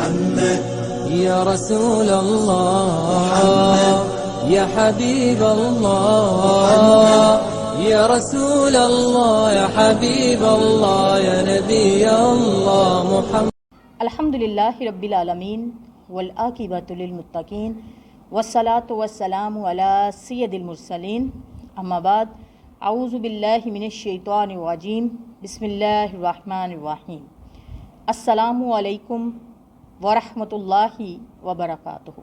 محمد یا رسول اللہ یا حبیب اللہ یا رسول اللہ یا حبیب اللہ یا نبی اللہ محمد۔ الحمدللہ رب العالمین والعاقبۃ للمتقین والصلاۃ والسلام علی سید المرسلین، اما بعد، اعوذ باللہ من الشیطان الرجیم، بسم اللہ الرحمن الرحیم۔ السلام علیکم ورحمۃ اللہ وبرکاتہ۔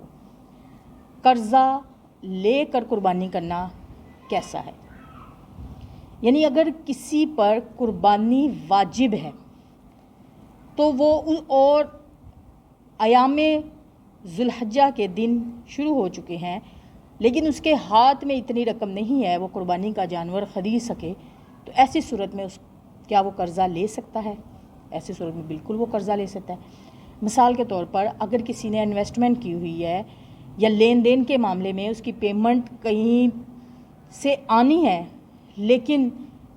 قرضہ لے کر قربانی کرنا کیسا ہے؟ یعنی اگر کسی پر قربانی واجب ہے تو وہ اور ایام ذوالحجہ کے دن شروع ہو چکے ہیں، لیکن اس کے ہاتھ میں اتنی رقم نہیں ہے وہ قربانی کا جانور خرید سکے، تو ایسی صورت میں کیا وہ قرضہ لے سکتا ہے؟ ایسی صورت میں بالکل وہ قرضہ لے سکتا ہے۔ مثال کے طور پر اگر کسی نے انویسٹمنٹ کی ہوئی ہے یا لین دین کے معاملے میں اس کی پیمنٹ کہیں سے آنی ہے لیکن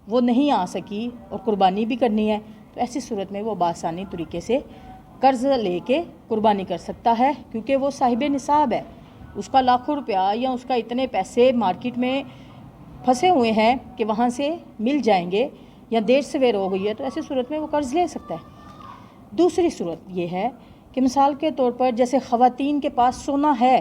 وہ نہیں آ سکی اور قربانی بھی کرنی ہے، تو ایسی صورت میں وہ بآسانی طریقے سے قرض لے کے قربانی کر سکتا ہے، کیونکہ وہ صاحب نصاب ہے، اس کا لاکھوں روپیہ یا اس کا اتنے پیسے مارکیٹ میں پھنسے ہوئے ہیں کہ وہاں سے مل جائیں گے، یا دیر سویر ہو گئی ہے، تو ایسی صورت میں وہ قرض لے سکتا ہے۔ دوسری صورت یہ ہے کہ مثال کے طور پر جیسے خواتین کے پاس سونا ہے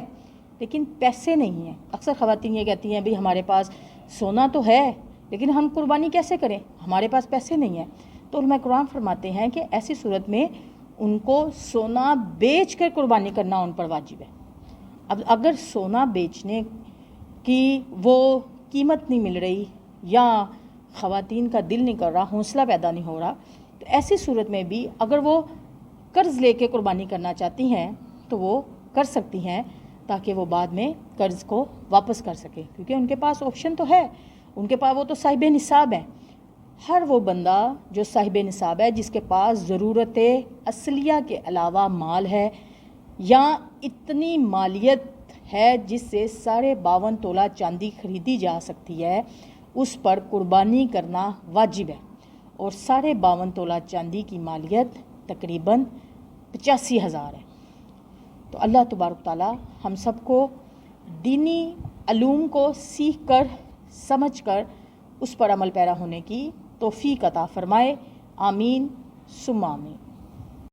لیکن پیسے نہیں ہیں۔ اکثر خواتین یہ کہتی ہیں بھئی ہمارے پاس سونا تو ہے لیکن ہم قربانی کیسے کریں، ہمارے پاس پیسے نہیں ہیں، تو علماء کرام فرماتے ہیں کہ ایسی صورت میں ان کو سونا بیچ کر قربانی کرنا ان پر واجب ہے۔ اب اگر سونا بیچنے کی وہ قیمت نہیں مل رہی یا خواتین کا دل نہیں کر رہا، حوصلہ پیدا نہیں ہو رہا، تو ایسی صورت میں بھی اگر وہ قرض لے کے قربانی کرنا چاہتی ہیں تو وہ کر سکتی ہیں، تاکہ وہ بعد میں قرض کو واپس کر سکے، کیونکہ ان کے پاس آپشن تو ہے، ان کے پاس وہ تو صاحب نصاب ہیں۔ ہر وہ بندہ جو صاحب نصاب ہے، جس کے پاس ضرورت اصلیہ کے علاوہ مال ہے یا اتنی مالیت ہے جس سے 52.5 تولہ چاندی خریدی جا سکتی ہے، اس پر قربانی کرنا واجب ہے، اور 52.5 تولہ چاندی کی مالیت تقریباً 85,000 ہے۔ تو اللہ تبارک تعالیٰ ہم سب کو دینی علوم کو سیکھ کر، سمجھ کر اس پر عمل پیرا ہونے کی توفیق عطا فرمائے، آمین ثم آمین۔